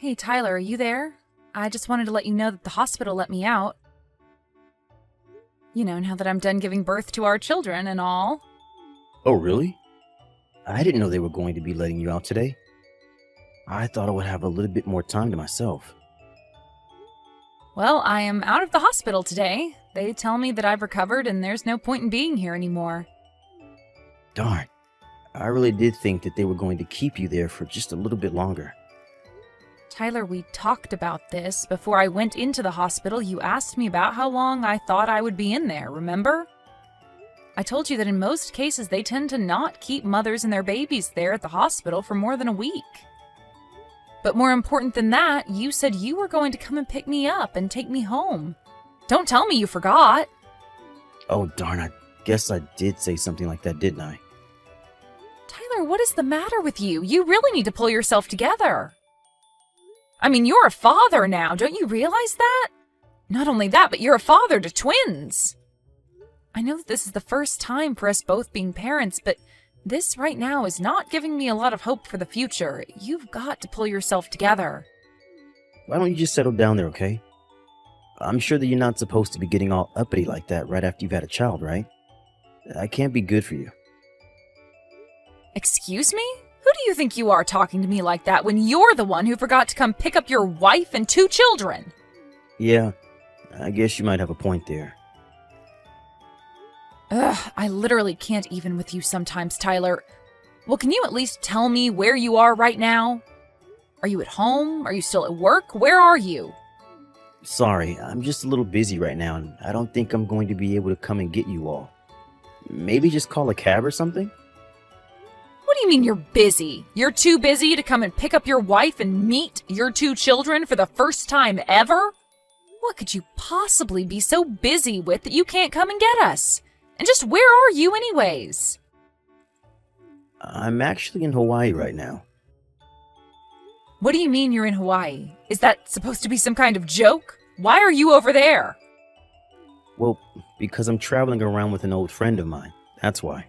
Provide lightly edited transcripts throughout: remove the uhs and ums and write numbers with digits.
Hey, Tyler, are you there? I just wanted to let you know that the hospital let me out. You know, now that I'm done giving birth to our children and all. Oh, really? I didn't know they were going to be letting you out today. I thought I would have a little bit more time to myself. Well, I am out of the hospital today. They tell me that I've recovered and there's no point in being here anymore. Darn. I really did think that they were going to keep you there for just a little bit longer. Tyler, we talked about this. Before I went into the hospital, you asked me about how long I thought I would be in there, remember? I told you that in most cases they tend to not keep mothers and their babies there at the hospital for more than a week. But more important than that, you said you were going to come and pick me up and take me home. Don't tell me you forgot. Oh, darn, I guess I did say something like that, didn't I? Tyler, what is the matter with you? You really need to pull yourself together. I mean, you're a father now, don't you realize that? Not only that, but you're a father to twins. I know that this is the first time for us both being parents, but this right now is not giving me a lot of hope for the future. You've got to pull yourself together. Why don't you just settle down there, okay? I'm sure that you're not supposed to be getting all uppity like that right after you've had a child, right? I can't be good for you. Excuse me? Who do you think you are talking to me like that when you're the one who forgot to come pick up your wife and 2 children? Yeah, I guess you might have a point there. Ugh, I literally can't even with you sometimes, Tyler. Well, can you at least tell me where you are right now? Are you at home? Are you still at work? Where are you? Sorry, I'm just a little busy right now, and I don't think I'm going to be able to come and get you all. Maybe just call a cab or something? What do you mean you're busy? You're too busy to come and pick up your wife and meet your 2 children for the first time ever? What could you possibly be so busy with that you can't come and get us? And just where are you anyways? I'm actually in Hawaii right now. What do you mean you're in Hawaii? Is that supposed to be some kind of joke? Why are you over there? Well, because I'm traveling around with an old friend of mine. That's why.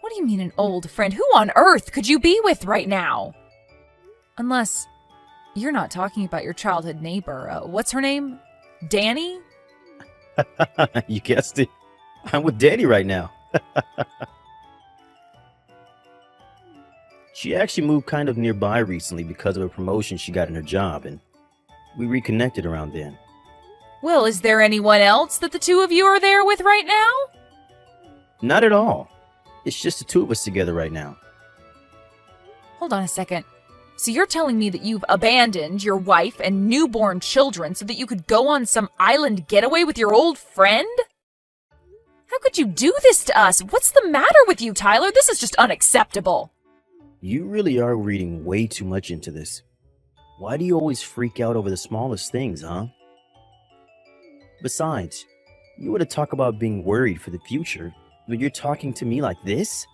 What do you mean an old friend? Who on earth could you be with right now? Unless you're not talking about your childhood neighbor. What's her name? Danny? You guessed it. I'm with Danny right now. She actually moved kind of nearby recently because of a promotion she got in her job, and we reconnected around then. Well, is there anyone else that the 2 of you are there with right now? Not at all. It's just the 2 of us together right now. Hold on a second. So you're telling me that you've abandoned your wife and newborn children so that you could go on some island getaway with your old friend? How could you do this to us? What's the matter with you, Tyler? This is just unacceptable. You really are reading way too much into this. Why do you always freak out over the smallest things, huh? Besides, you were to talk about being worried for the future, but you're talking to me like this?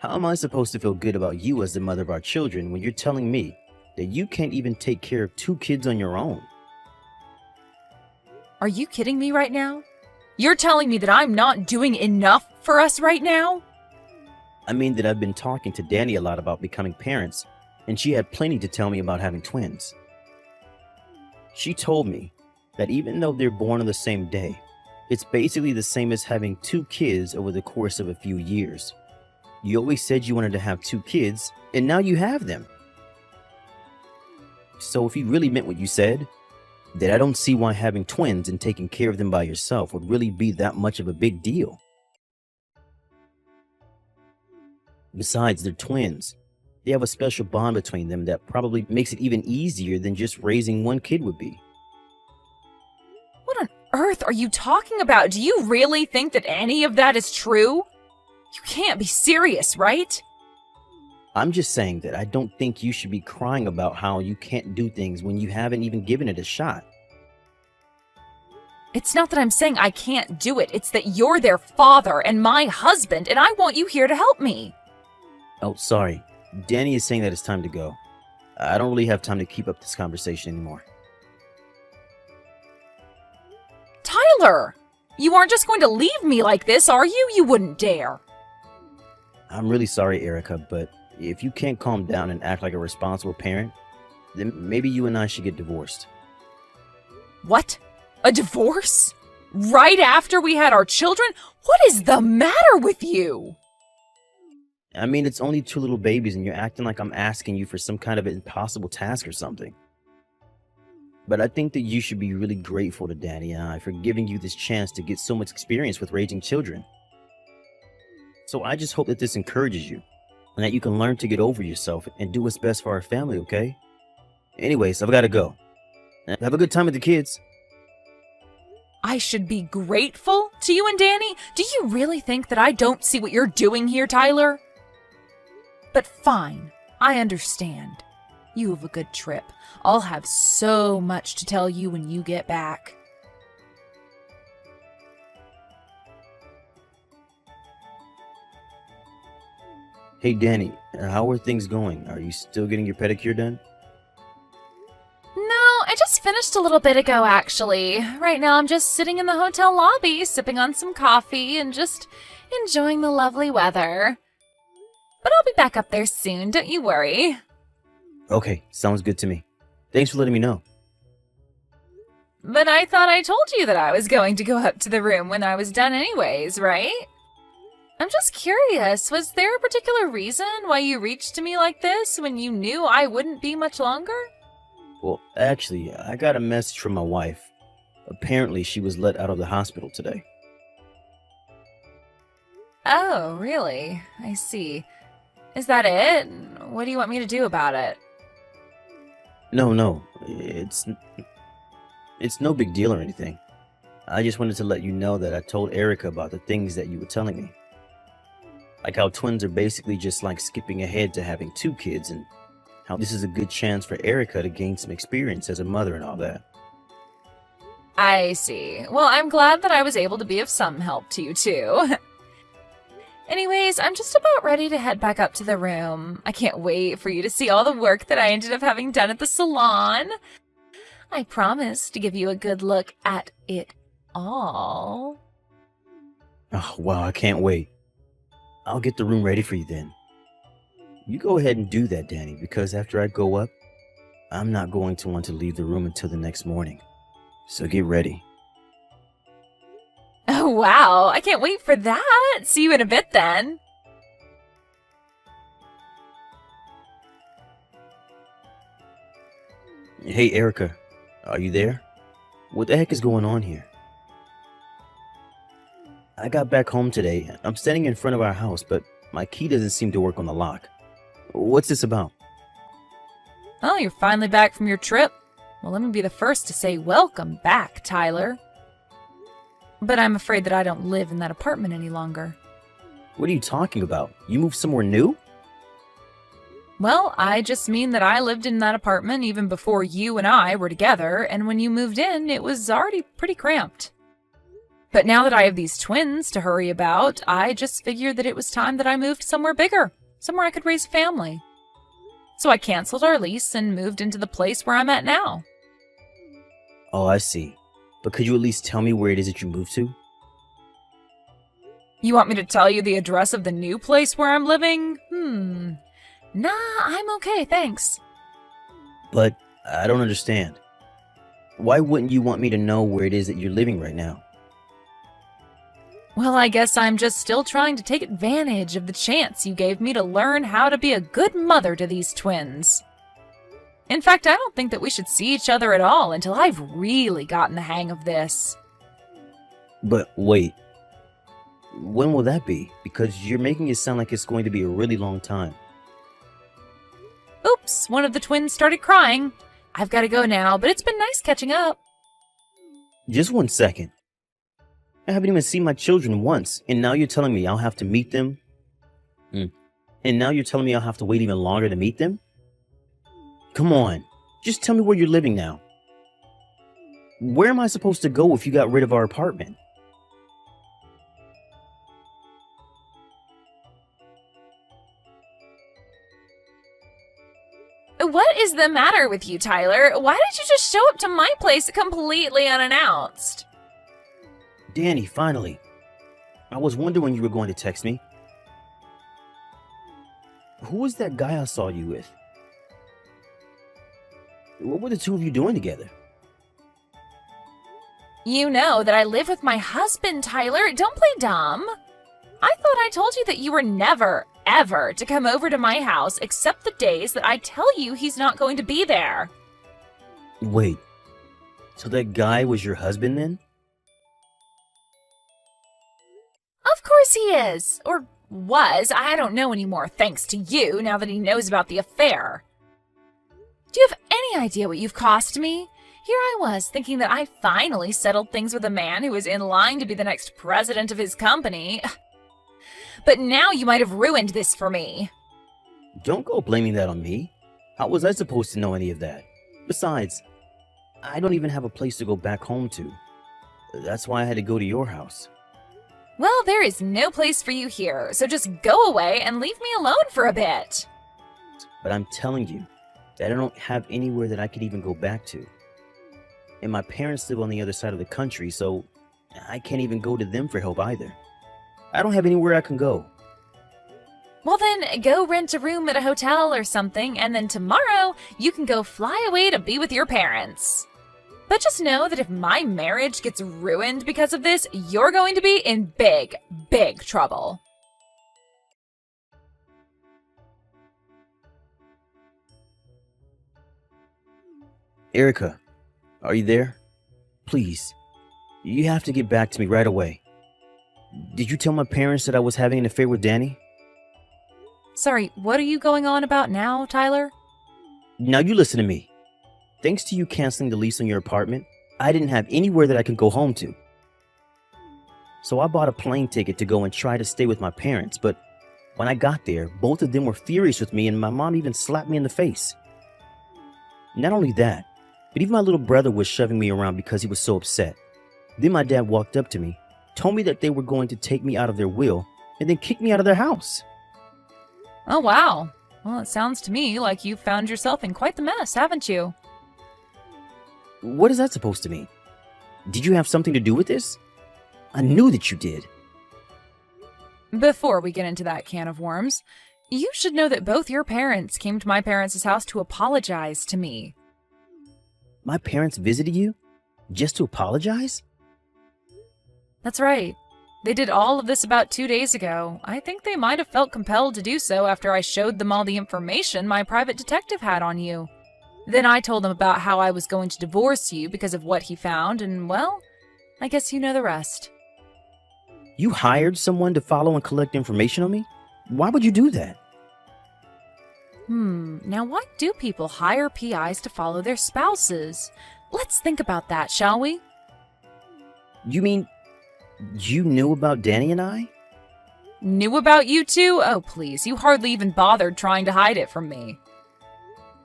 How am I supposed to feel good about you as the mother of our children when you're telling me that you can't even take care of 2 kids on your own? Are you kidding me right now? You're telling me that I'm not doing enough for us right now? I mean that I've been talking to Danny a lot about becoming parents, and she had plenty to tell me about having twins. She told me that even though they're born on the same day, it's basically the same as having 2 kids over the course of a few years. You always said you wanted to have 2 kids, and now you have them. So if you really meant what you said, then I don't see why having twins and taking care of them by yourself would really be that much of a big deal. Besides, they're twins. They have a special bond between them that probably makes it even easier than just raising 1 kid would be. What on earth are you talking about? Do you really think that any of that is true? You can't be serious, right? I'm just saying that I don't think you should be crying about how you can't do things when you haven't even given it a shot. It's not that I'm saying I can't do it. It's that you're their father and my husband, and I want you here to help me. Oh, sorry. Danny is saying that it's time to go. I don't really have time to keep up this conversation anymore. Tyler! You aren't just going to leave me like this, are you? You wouldn't dare. I'm really sorry, Erica, but if you can't calm down and act like a responsible parent, then maybe you and I should get divorced. What? A divorce? Right after we had our children? What is the matter with you? I mean, it's only 2 little babies and you're acting like I'm asking you for some kind of impossible task or something. But I think that you should be really grateful to Danny and I for giving you this chance to get so much experience with raising children. So I just hope that this encourages you and that you can learn to get over yourself and do what's best for our family, okay? Anyways, I've got to go. Have a good time with the kids. I should be grateful to you and Danny? Do you really think that I don't see what you're doing here, Tyler? But fine, I understand. You have a good trip. I'll have so much to tell you when you get back. Hey, Danny, how are things going? Are you still getting your pedicure done? No, I just finished a little bit ago, actually. Right now I'm just sitting in the hotel lobby, sipping on some coffee and just enjoying the lovely weather. But I'll be back up there soon, don't you worry. Okay, sounds good to me. Thanks for letting me know. But I thought I told you that I was going to go up to the room when I was done anyways, right? I'm just curious, was there a particular reason why you reached to me like this when you knew I wouldn't be much longer? Well, actually, I got a message from my wife. Apparently, she was let out of the hospital today. Oh, really? I see. Is that it? What do you want me to do about it? No, it's no big deal or anything. I just wanted to let you know that I told Erica about the things that you were telling me. Like how twins are basically just like skipping ahead to having 2 kids, and how this is a good chance for Erica to gain some experience as a mother and all that. I see. Well, I'm glad that I was able to be of some help to you too. Anyways, I'm just about ready to head back up to the room. I can't wait for you to see all the work that I ended up having done at the salon. I promise to give you a good look at it all. Oh, wow, I can't wait. I'll get the room ready for you then. You go ahead and do that, Danny, because after I go up, I'm not going to want to leave the room until the next morning. So get ready. Oh, wow. I can't wait for that. See you in a bit then. Hey, Erica, are you there? What the heck is going on here? I got back home today. I'm standing in front of our house, but my key doesn't seem to work on the lock. What's this about? Oh, you're finally back from your trip? Well, let me be the first to say welcome back, Tyler. But I'm afraid that I don't live in that apartment any longer. What are you talking about? You moved somewhere new? Well, I just mean that I lived in that apartment even before you and I were together, and when you moved in, it was already pretty cramped. But now that I have these twins to hurry about, I just figured that it was time that I moved somewhere bigger, somewhere I could raise a family. So I canceled our lease and moved into the place where I'm at now. Oh, I see. But could you at least tell me where it is that you moved to? You want me to tell you the address of the new place where I'm living? Nah, I'm okay, thanks. But I don't understand. Why wouldn't you want me to know where it is that you're living right now? Well, I guess I'm just still trying to take advantage of the chance you gave me to learn how to be a good mother to these twins. In fact, I don't think that we should see each other at all until I've really gotten the hang of this. But wait. When will that be? Because you're making it sound like it's going to be a really long time. Oops, one of the twins started crying. I've got to go now, but it's been nice catching up. Just 1 second. I haven't even seen my children once, and now you're telling me I'll have to meet them? And now you're telling me I'll have to wait even longer to meet them? Come on, just tell me where you're living now. Where am I supposed to go if you got rid of our apartment? What is the matter with you, Tyler? Why did you just show up to my place completely unannounced? Danny, finally. I was wondering when you were going to text me. Who was that guy I saw you with? What were the two of you doing together? You know that I live with my husband, Tyler. Don't play dumb. I thought I told you that you were never, ever to come over to my house except the days that I tell you he's not going to be there. Wait, so that guy was your husband then? Of course he is. Or was. I don't know anymore, thanks to you, now that he knows about the affair. Do you have any idea what you've cost me? Here I was, thinking that I finally settled things with a man who was in line to be the next president of his company. But now you might have ruined this for me. Don't go blaming that on me. How was I supposed to know any of that? Besides, I don't even have a place to go back home to. That's why I had to go to your house. Well, there is no place for you here, so just go away and leave me alone for a bit. But I'm telling you that I don't have anywhere that I could even go back to. And my parents live on the other side of the country, so I can't even go to them for help either. I don't have anywhere I can go. Well then, go rent a room at a hotel or something, and then tomorrow you can go fly away to be with your parents. But just know that if my marriage gets ruined because of this, you're going to be in big, big trouble. Erica, are you there? Please, you have to get back to me right away. Did you tell my parents that I was having an affair with Danny? Sorry, what are you going on about now, Tyler? Now you listen to me. Thanks to you canceling the lease on your apartment, I didn't have anywhere that I could go home to. So I bought a plane ticket to go and try to stay with my parents, but when I got there, both of them were furious with me and my mom even slapped me in the face. Not only that, but even my little brother was shoving me around because he was so upset. Then my dad walked up to me, told me that they were going to take me out of their will, and then kick me out of their house. Oh, wow. Well, it sounds to me like you've found yourself in quite the mess, haven't you? What is that supposed to mean? Did you have something to do with this? I knew that you did. Before we get into that can of worms, you should know that both your parents came to my parents' house to apologize to me. My parents visited you? Just to apologize? That's right. They did all of this about 2 days ago. I think they might have felt compelled to do so after I showed them all the information my private detective had on you. Then I told them about how I was going to divorce you because of what he found, and well, I guess you know the rest. You hired someone to follow and collect information on me? Why would you do that? Now why do people hire PIs to follow their spouses? Let's think about that, shall we? You mean you knew about Danny and I? Knew about you two? Oh, please, you hardly even bothered trying to hide it from me.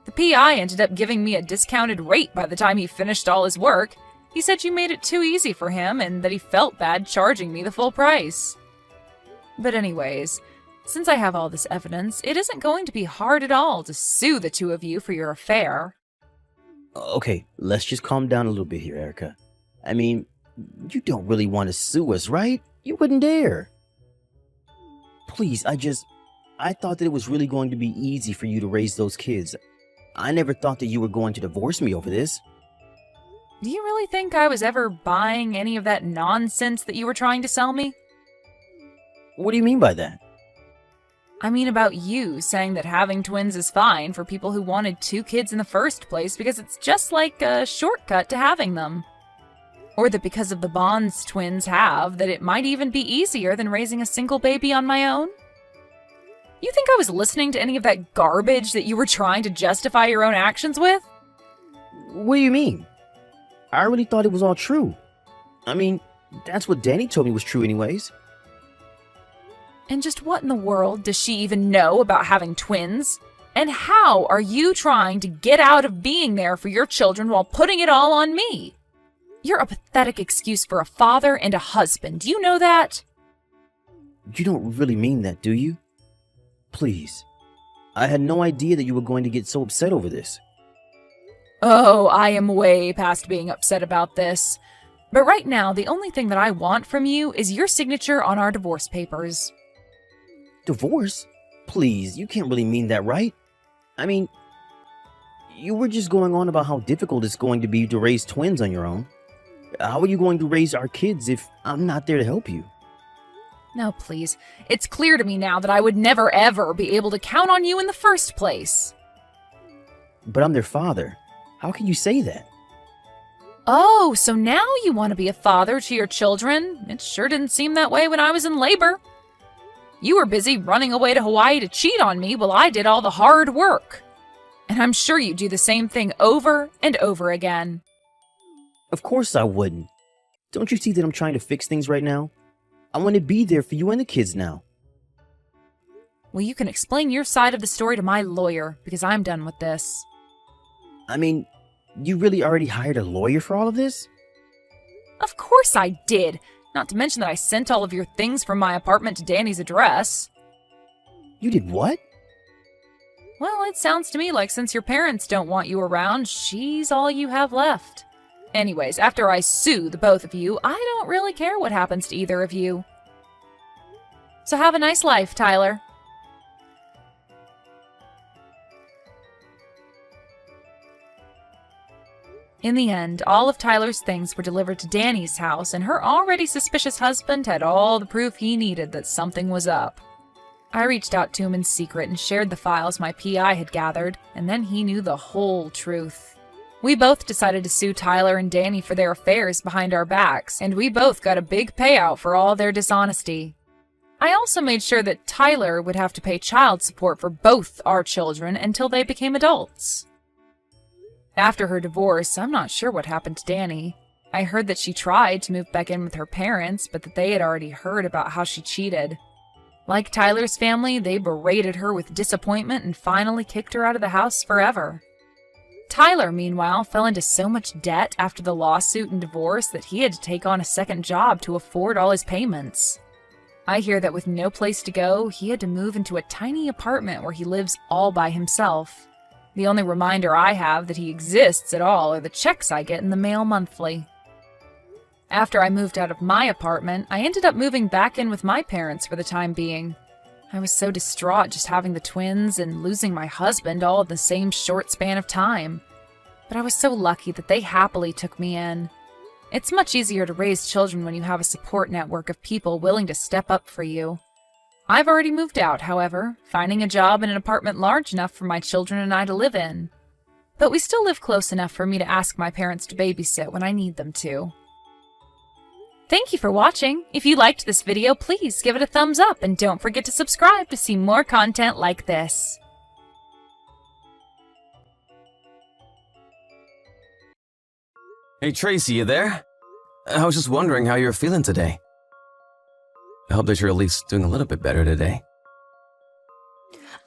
The PI ended up giving me a discounted rate by the time he finished all his work. He said you made it too easy for him and that he felt bad charging me the full price. But anyways, since I have all this evidence, it isn't going to be hard at all to sue the two of you for your affair. Okay, let's just calm down a little bit here, Erica. I mean, you don't really want to sue us, right? You wouldn't dare. Please, I thought that it was really going to be easy for you to raise those kids. I never thought that you were going to divorce me over this. Do you really think I was ever buying any of that nonsense that you were trying to sell me? What do you mean by that? I mean about you saying that having twins is fine for people who wanted 2 kids in the first place because it's just like a shortcut to having them. Or that because of the bonds twins have, that it might even be easier than raising a single baby on my own? You think I was listening to any of that garbage that you were trying to justify your own actions with? What do you mean? I really thought it was all true. I mean, that's what Danny told me was true anyways. And just what in the world does she even know about having twins? And how are you trying to get out of being there for your children while putting it all on me? You're a pathetic excuse for a father and a husband. Do you know that? You don't really mean that, do you? Please. I had no idea that you were going to get so upset over this. Oh, I am way past being upset about this. But right now, the only thing that I want from you is your signature on our divorce papers. Divorce? Please, you can't really mean that, right? I mean, you were just going on about how difficult it's going to be to raise twins on your own. How are you going to raise our kids if I'm not there to help you? No, please. It's clear to me now that I would never ever be able to count on you in the first place. But I'm their father. How can you say that? Oh, so now you want to be a father to your children? It sure didn't seem that way when I was in labor. You were busy running away to Hawaii to cheat on me while I did all the hard work. And I'm sure you do the same thing over and over again. Of course I wouldn't. Don't you see that I'm trying to fix things right now? I want to be there for you and the kids now. Well, you can explain your side of the story to my lawyer, because I'm done with this. I mean, you really already hired a lawyer for all of this? Of course I did. Not to mention that I sent all of your things from my apartment to Danny's address. You did what? Well, it sounds to me like since your parents don't want you around, she's all you have left. Anyways, after I sue the both of you, I don't really care what happens to either of you. So have a nice life, Tyler. In the end, all of Tyler's things were delivered to Danny's house, and her already suspicious husband had all the proof he needed that something was up. I reached out to him in secret and shared the files my PI had gathered, and then he knew the whole truth. We both decided to sue Tyler and Danny for their affairs behind our backs, and we both got a big payout for all their dishonesty. I also made sure that Tyler would have to pay child support for both our children until they became adults. After her divorce, I'm not sure what happened to Danny. I heard that she tried to move back in with her parents, but that they had already heard about how she cheated. Like Tyler's family, they berated her with disappointment and finally kicked her out of the house forever. Tyler, meanwhile, fell into so much debt after the lawsuit and divorce that he had to take on a second job to afford all his payments. I hear that with no place to go, he had to move into a tiny apartment where he lives all by himself. The only reminder I have that he exists at all are the checks I get in the mail monthly. After I moved out of my apartment, I ended up moving back in with my parents for the time being. I was so distraught just having the twins and losing my husband all in the same short span of time. But I was so lucky that they happily took me in. It's much easier to raise children when you have a support network of people willing to step up for you. I've already moved out, however, finding a job in an apartment large enough for my children and I to live in. But we still live close enough for me to ask my parents to babysit when I need them to. Thank you for watching. If you liked this video, please give it a thumbs up and don't forget to subscribe to see more content like this. Hey Tracy, you there? I was just wondering how you're feeling today. I hope that you're at least doing a little bit better today.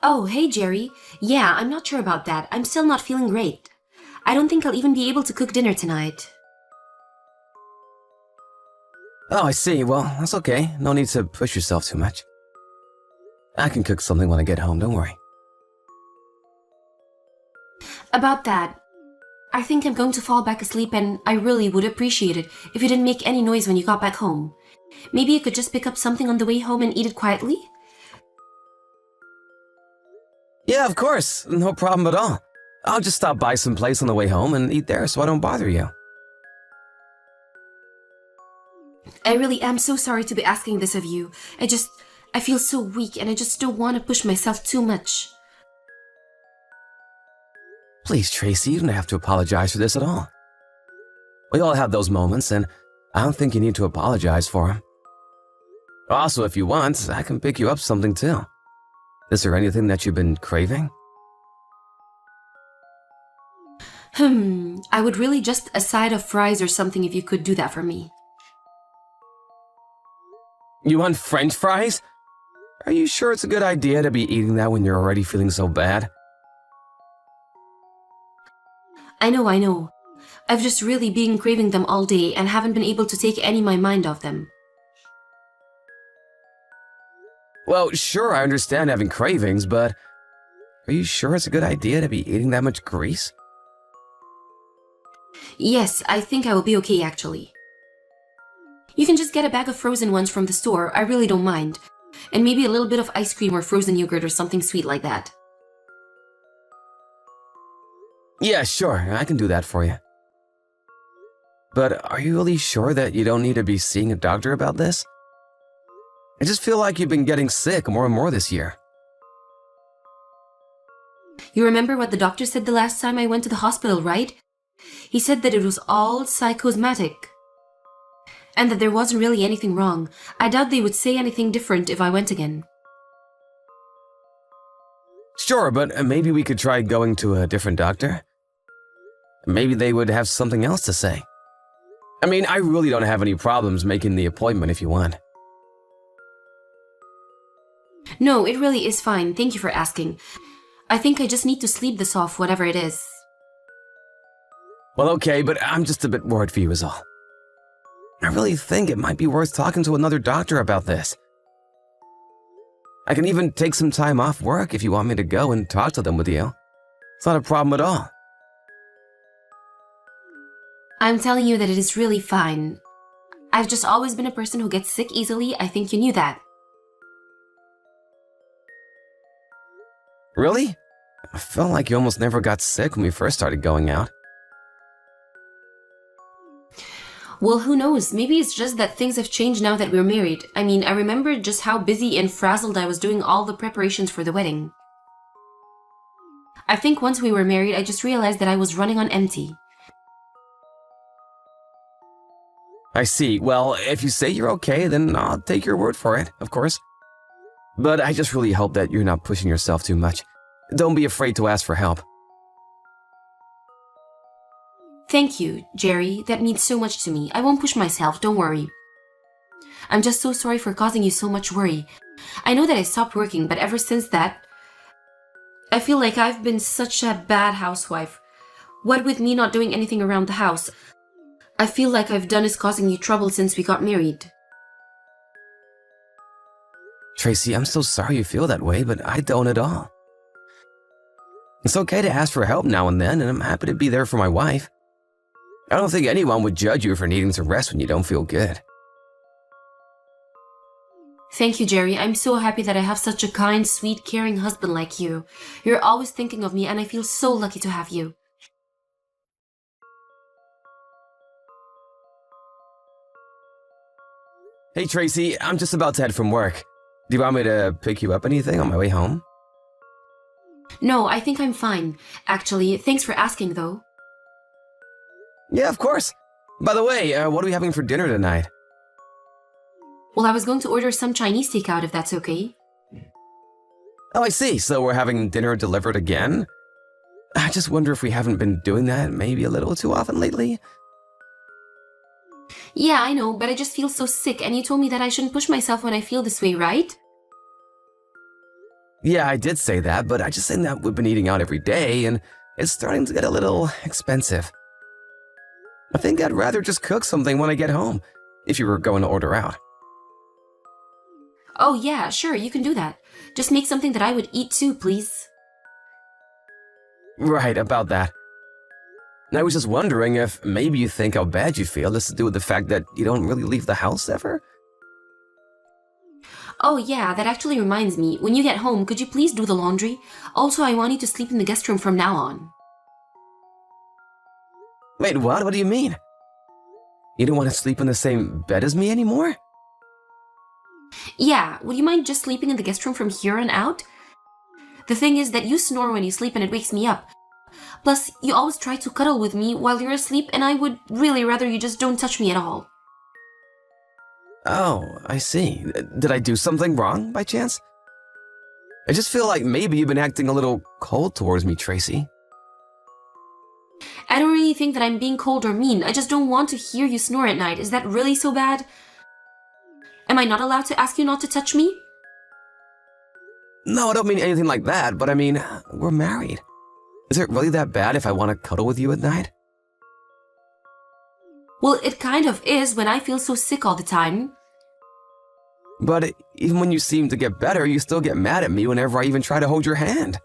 Oh, hey Jerry. Yeah, I'm not sure about that. I'm still not feeling great. I don't think I'll even be able to cook dinner tonight. Oh, I see. Well, that's okay. No need to push yourself too much. I can cook something when I get home, don't worry. About that, I think I'm going to fall back asleep and I really would appreciate it if you didn't make any noise when you got back home. Maybe you could just pick up something on the way home and eat it quietly? Yeah, of course. No problem at all. I'll just stop by someplace on the way home and eat there so I don't bother you. I really am so sorry to be asking this of you. I feel so weak and I just don't want to push myself too much. Please, Tracy, you don't have to apologize for this at all. We all have those moments, and I don't think you need to apologize for them. Also, if you want, I can pick you up something too. Is there anything that you've been craving? I would really just a side of fries or something if you could do that for me. You want French fries? Are you sure it's a good idea to be eating that when you're already feeling so bad? I know. I've just really been craving them all day and haven't been able to take any of my mind off them. Well, sure, I understand having cravings, but are you sure it's a good idea to be eating that much grease? Yes, I think I will be okay actually. You can just get a bag of frozen ones from the store, I really don't mind. And maybe a little bit of ice cream or frozen yogurt or something sweet like that. Yeah, sure, I can do that for you. But are you really sure that you don't need to be seeing a doctor about this? I just feel like you've been getting sick more and more this year. You remember what the doctor said the last time I went to the hospital, right? He said that it was all psychosomatic. And that there wasn't really anything wrong. I doubt they would say anything different if I went again. Sure, but maybe we could try going to a different doctor. Maybe they would have something else to say. I mean, I really don't have any problems making the appointment if you want. No, it really is fine. Thank you for asking. I think I just need to sleep this off, whatever it is. Well, okay, but I'm just a bit worried for you is all. I really think it might be worth talking to another doctor about this. I can even take some time off work if you want me to go and talk to them with you. It's not a problem at all. I'm telling you that it is really fine. I've just always been a person who gets sick easily. I think you knew that. Really? I felt like you almost never got sick when we first started going out. Well, who knows? Maybe it's just that things have changed now that we're married. I mean, I remember just how busy and frazzled I was doing all the preparations for the wedding. I think once we were married, I just realized that I was running on empty. I see. Well, if you say you're okay, then I'll take your word for it, of course. But I just really hope that you're not pushing yourself too much. Don't be afraid to ask for help. Thank you, Jerry. That means so much to me. I won't push myself, don't worry. I'm just so sorry for causing you so much worry. I know that I stopped working, but ever since that, I feel like I've been such a bad housewife. What with me not doing anything around the house, I feel like I've done is causing you trouble since we got married. Tracy, I'm so sorry you feel that way, but I don't at all. It's okay to ask for help now and then, and I'm happy to be there for my wife. I don't think anyone would judge you for needing to rest when you don't feel good. Thank you, Jerry. I'm so happy that I have such a kind, sweet, caring husband like you. You're always thinking of me, and I feel so lucky to have you. Hey, Tracy, I'm just about to head from work. Do you want me to pick you up anything on my way home? No, I think I'm fine. Actually, thanks for asking, though. Yeah, of course. By the way, what are we having for dinner tonight? Well, I was going to order some Chinese takeout if that's okay. Oh, I see. So we're having dinner delivered again? I just wonder if we haven't been doing that maybe a little too often lately. Yeah, I know, but I just feel so sick, and you told me that I shouldn't push myself when I feel this way, right? Yeah, I did say that, but I just think that we've been eating out every day, and it's starting to get a little expensive. I think I'd rather just cook something when I get home, if you were going to order out. Oh yeah, sure, you can do that. Just make something that I would eat too, please. Right, about that. I was just wondering if maybe you think how bad you feel has to do with the fact that you don't really leave the house ever? Oh yeah, that actually reminds me. When you get home, could you please do the laundry? Also, I want you to sleep in the guest room from now on. Wait, what? What do you mean? You don't want to sleep in the same bed as me anymore? Yeah, would you mind just sleeping in the guest room from here on out? The thing is that you snore when you sleep and it wakes me up. Plus, you always try to cuddle with me while you're asleep, and I would really rather you just don't touch me at all. Oh, I see. Did I do something wrong, by chance? I just feel like maybe you've been acting a little cold towards me, Tracy. I don't really think that I'm being cold or mean. I just don't want to hear you snore at night. Is that really so bad? Am I not allowed to ask you not to touch me? No, I don't mean anything like that, but I mean, we're married. Is it really that bad if I want to cuddle with you at night? Well, it kind of is when I feel so sick all the time. But even when you seem to get better, you still get mad at me whenever I even try to hold your hand.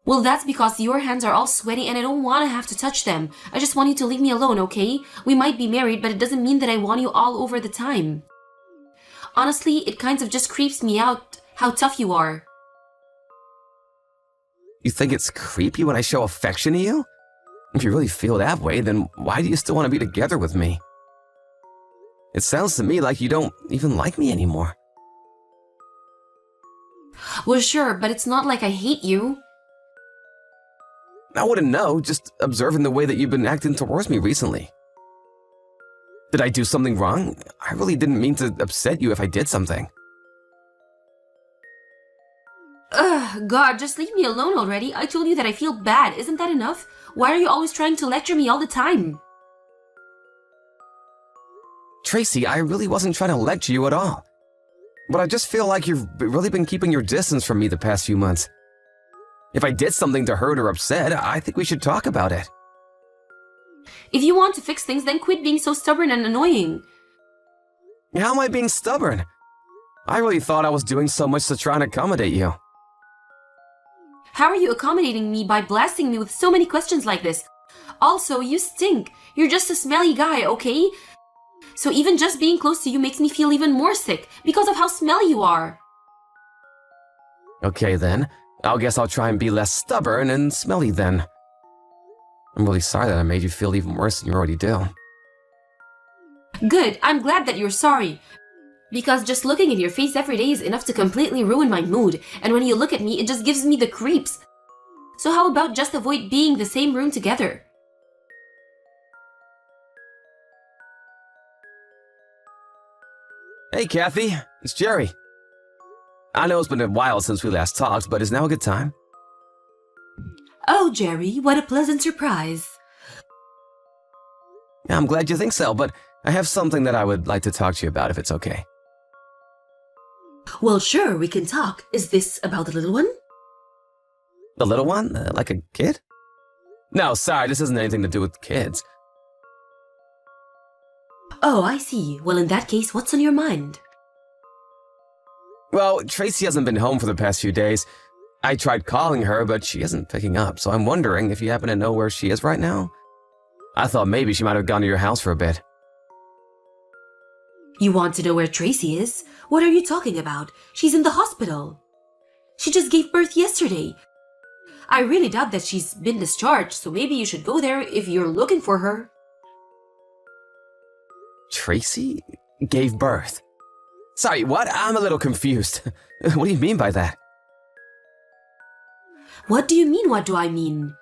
Well, that's because your hands are all sweaty and I don't want to have to touch them. I just want you to leave me alone, okay? We might be married, but it doesn't mean that I want you all over the time. Honestly, it kind of just creeps me out how tough you are. You think it's creepy when I show affection to you? If you really feel that way, then why do you still want to be together with me? It sounds to me like you don't even like me anymore. Well, sure, but it's not like I hate you. I wouldn't know, just observing the way that you've been acting towards me recently. Did I do something wrong? I really didn't mean to upset you if I did something. Ugh, God, just leave me alone already. I told you that I feel bad. Isn't that enough? Why are you always trying to lecture me all the time? Tracy, I really wasn't trying to lecture you at all. But I just feel like you've really been keeping your distance from me the past few months. If I did something to hurt or upset, I think we should talk about it. If you want to fix things, then quit being so stubborn and annoying. How am I being stubborn? I really thought I was doing so much to try and accommodate you. How are you accommodating me by blasting me with so many questions like this? Also, you stink. You're just a smelly guy, okay? So even just being close to you makes me feel even more sick because of how smelly you are. Okay then, I guess I'll try and be less stubborn and smelly then. I'm really sorry that I made you feel even worse than you already do. Good, I'm glad that you're sorry. Because just looking at your face every day is enough to completely ruin my mood, and when you look at me, it just gives me the creeps. So how about just avoid being in the same room together? Hey Kathy, it's Jerry. I know it's been a while since we last talked, but is now a good time? Oh, Jerry, what a pleasant surprise. Yeah, I'm glad you think so, but I have something that I would like to talk to you about if it's okay. Well, sure, we can talk. Is this about the little one? The little one? Like a kid? No, sorry, this isn't anything to do with kids. Oh, I see. Well, in that case, what's on your mind? Well, Tracy hasn't been home for the past few days. I tried calling her, but she isn't picking up, so I'm wondering if you happen to know where she is right now? I thought maybe she might have gone to your house for a bit. You want to know where Tracy is? What are you talking about? She's in the hospital. She just gave birth yesterday. I really doubt that she's been discharged, so maybe you should go there if you're looking for her. Tracy gave birth? Sorry, what? I'm a little confused. What do you mean by that? What do you mean, what do I mean?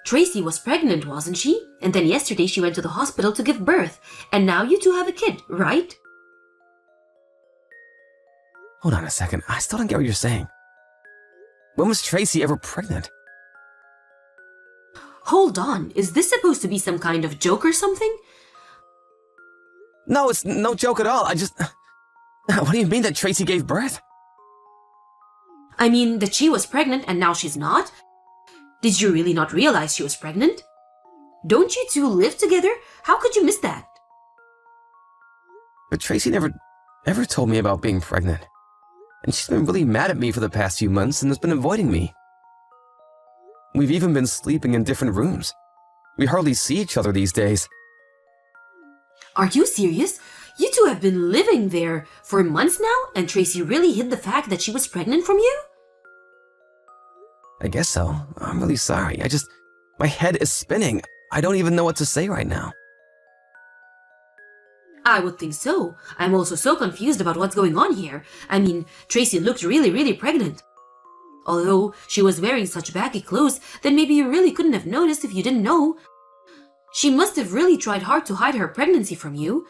Tracy was pregnant, wasn't she? And then yesterday she went to the hospital to give birth. And now you two have a kid, right? Hold on a second, I still don't get what you're saying. When was Tracy ever pregnant? Hold on, is this supposed to be some kind of joke or something? No, it's no joke at all. What do you mean that Tracy gave birth? I mean that she was pregnant and now she's not? Did you really not realize she was pregnant? Don't you two live together? How could you miss that? But Tracy never told me about being pregnant. And she's been really mad at me for the past few months and has been avoiding me. We've even been sleeping in different rooms. We hardly see each other these days. Are you serious? You two have been living there for months now, and Tracy really hid the fact that she was pregnant from you? I guess so. I'm really sorry. My head is spinning. I don't even know what to say right now. I would think so. I'm also so confused about what's going on here. I mean, Tracy looked really pregnant. Although she was wearing such baggy clothes, then maybe you really couldn't have noticed if you didn't know. She must have really tried hard to hide her pregnancy from you.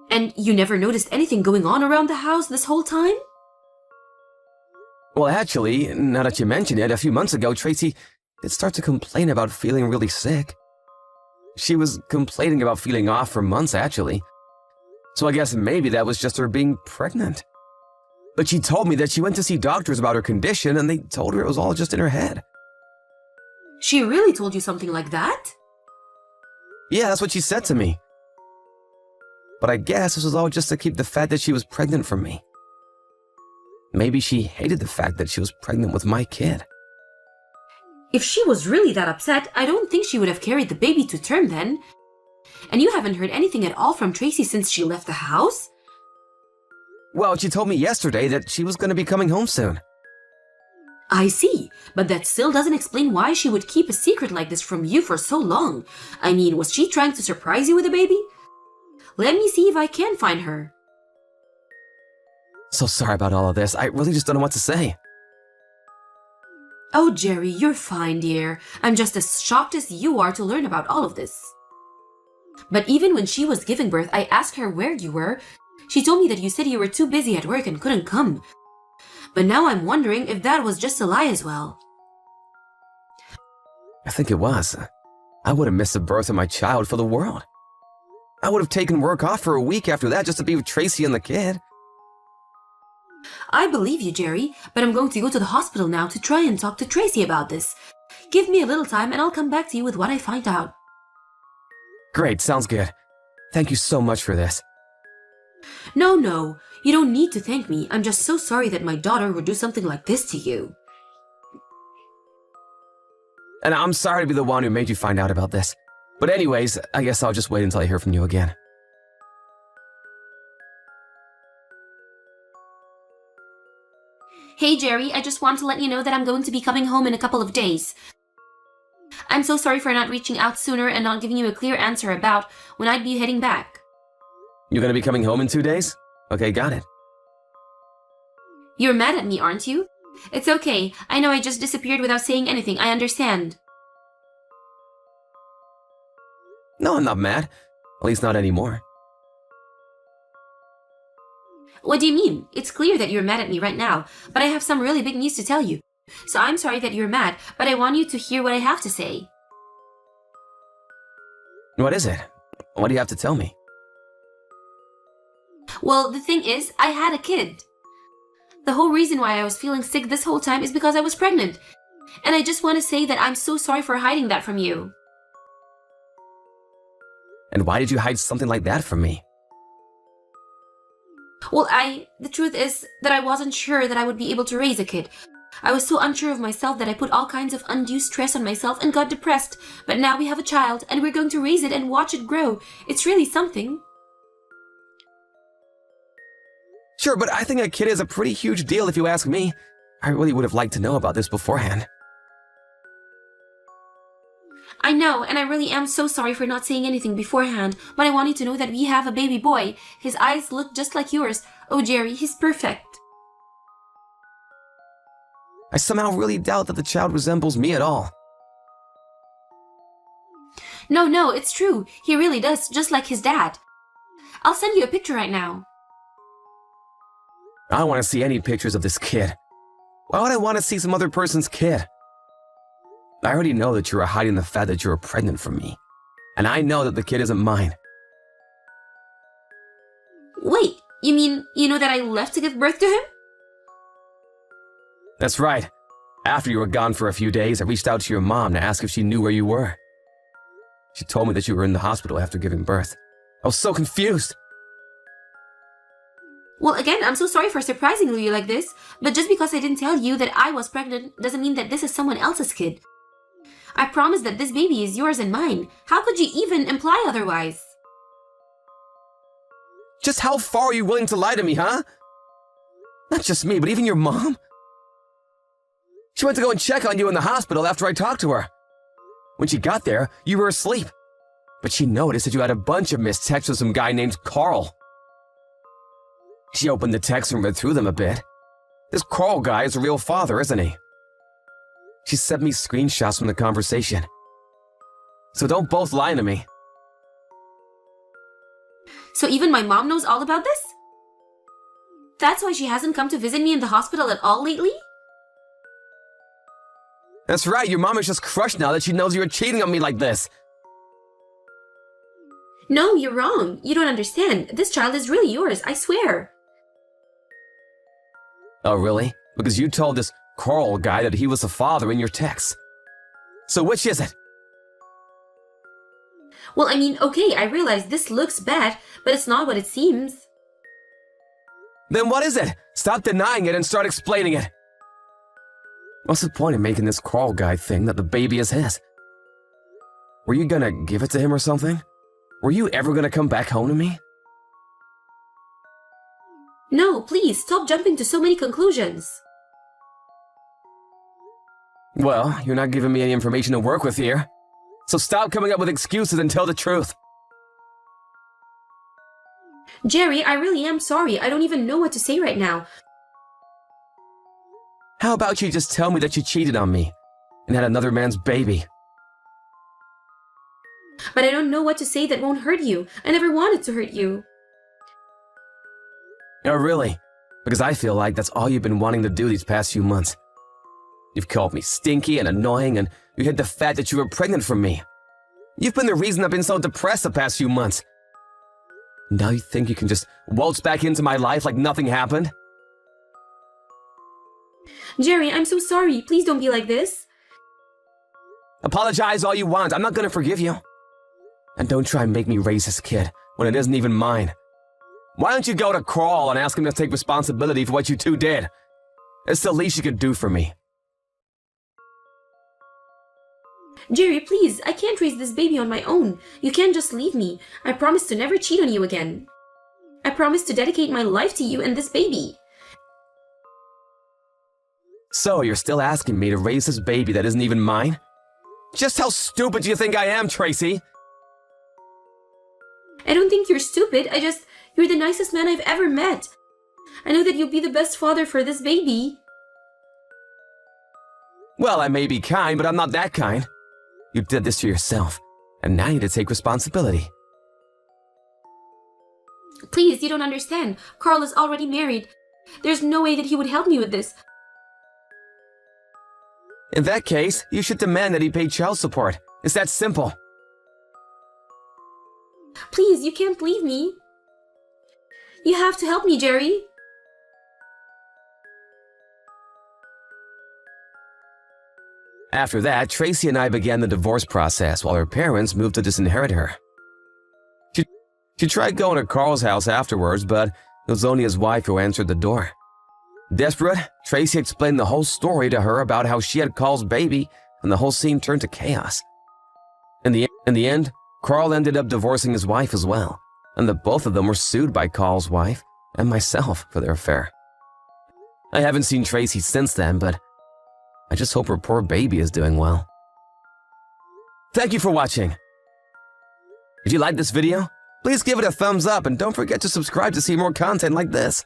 And you never noticed anything going on around the house this whole time? Well, actually, now that you mention it, a few months ago, Tracy did start to complain about feeling really sick. She was complaining about feeling off for months, actually. So I guess maybe that was just her being pregnant. But she told me that she went to see doctors about her condition and they told her it was all just in her head. She really told you something like that? Yeah, that's what she said to me. But I guess this was all just to keep the fact that she was pregnant from me. Maybe she hated the fact that she was pregnant with my kid. If she was really that upset, I don't think she would have carried the baby to term then. And you haven't heard anything at all from Tracy since she left the house? Well, she told me yesterday that she was going to be coming home soon. I see, but that still doesn't explain why she would keep a secret like this from you for so long. I mean, was she trying to surprise you with a baby? Let me see if I can find her. So sorry about all of this. I really just don't know what to say. Oh, Jerry, you're fine, dear. I'm just as shocked as you are to learn about all of this. But even when she was giving birth, I asked her where you were. She told me that you said you were too busy at work and couldn't come. But now I'm wondering if that was just a lie as well. I think it was. I would have missed the birth of my child for the world. I would have taken work off for a week after that just to be with Tracy and the kid. I believe you, Jerry, but I'm going to go to the hospital now to try and talk to Tracy about this. Give me a little time and I'll come back to you with what I find out. Great, sounds good. Thank you so much for this. No, you don't need to thank me. I'm just so sorry that my daughter would do something like this to you. And I'm sorry to be the one who made you find out about this. But anyways, I guess I'll just wait until I hear from you again. Hey, Jerry, I just want to let you know that I'm going to be coming home in a couple of days. I'm so sorry for not reaching out sooner and not giving you a clear answer about when I'd be heading back. You're gonna be coming home in 2 days? Okay, got it. You're mad at me, aren't you? It's okay. I know I just disappeared without saying anything. I understand. No, I'm not mad. At least not anymore. What do you mean? It's clear that you're mad at me right now, but I have some really big news to tell you. So I'm sorry that you're mad, but I want you to hear what I have to say. What is it? What do you have to tell me? Well, the thing is, I had a kid. The whole reason why I was feeling sick this whole time is because I was pregnant. And I just want to say that I'm so sorry for hiding that from you. And why did you hide something like that from me? Well, the truth is that I wasn't sure that I would be able to raise a kid. I was so unsure of myself that I put all kinds of undue stress on myself and got depressed. But now we have a child and we're going to raise it and watch it grow. It's really something. Sure, but I think a kid is a pretty huge deal if you ask me. I really would have liked to know about this beforehand. I know, and I really am so sorry for not saying anything beforehand, but I want you to know that we have a baby boy. His eyes look just like yours. Oh, Jerry, he's perfect. I somehow really doubt that the child resembles me at all. No, it's true. He really does, just like his dad. I'll send you a picture right now. I don't want to see any pictures of this kid. Why would I want to see some other person's kid? I already know that you're hiding the fact that you're pregnant from me. And I know that the kid isn't mine. Wait, you mean you know that I left to give birth to him? That's right. After you were gone for a few days, I reached out to your mom to ask if she knew where you were. She told me that you were in the hospital after giving birth. I was so confused. Well, again, I'm so sorry for surprising you like this, but just because I didn't tell you that I was pregnant doesn't mean that this is someone else's kid. I promise that this baby is yours and mine. How could you even imply otherwise? Just how far are you willing to lie to me, huh? Not just me, but even your mom? She went to go and check on you in the hospital after I talked to her. When she got there, you were asleep. But she noticed that you had a bunch of missed texts with some guy named Carl. She opened the texts and read through them a bit. This Carl guy is a real father, isn't he? She sent me screenshots from the conversation. So don't both lie to me. So even my mom knows all about this? That's why she hasn't come to visit me in the hospital at all lately? That's right, your mom is just crushed now that she knows you're cheating on me like this. No, you're wrong. You don't understand. This child is really yours, I swear. Oh, really? Because you told this Carl guy that he was the father in your texts. So which is it? Well, I mean, okay, I realize this looks bad, but it's not what it seems. Then what is it? Stop denying it and start explaining it. What's the point of making this Carl guy think that the baby is his? Were you gonna give it to him or something? Were you ever gonna come back home to me? No, please, stop jumping to so many conclusions. Well, you're not giving me any information to work with here. So stop coming up with excuses and tell the truth. Jerry, I really am sorry. I don't even know what to say right now. How about you just tell me that you cheated on me and had another man's baby? But I don't know what to say that won't hurt you. I never wanted to hurt you. Oh, really? Because I feel like that's all you've been wanting to do these past few months. You've called me stinky and annoying, and you hid the fact that you were pregnant from me. You've been the reason I've been so depressed the past few months. Now you think you can just waltz back into my life like nothing happened? Jerry, I'm so sorry. Please don't be like this. Apologize all you want. I'm not gonna forgive you. And don't try and make me raise this kid when it isn't even mine. Why don't you go to Carl and ask him to take responsibility for what you two did? It's the least you could do for me. Jerry, please, I can't raise this baby on my own. You can't just leave me. I promise to never cheat on you again. I promise to dedicate my life to you and this baby. So you're still asking me to raise this baby that isn't even mine? Just how stupid do you think I am, Tracy? I don't think you're stupid. You're the nicest man I've ever met. I know that you'll be the best father for this baby. Well, I may be kind, but I'm not that kind. You did this to yourself, and now you need to take responsibility. Please, you don't understand. Carl is already married. There's no way that he would help me with this. In that case, you should demand that he pay child support. It's that simple. Please, you can't leave me. You have to help me, Jerry. After that, Tracy and I began the divorce process while her parents moved to disinherit her. She tried going to Carl's house afterwards, but it was only his wife who answered the door. Desperate, Tracy explained the whole story to her about how she had Carl's baby, and the whole scene turned to chaos. In the end, Carl ended up divorcing his wife as well, and the both of them were sued by Carl's wife and myself for their affair. I haven't seen Tracy since then, but I just hope her poor baby is doing well. Thank you for watching. If you liked this video, please give it a thumbs up and don't forget to subscribe to see more content like this.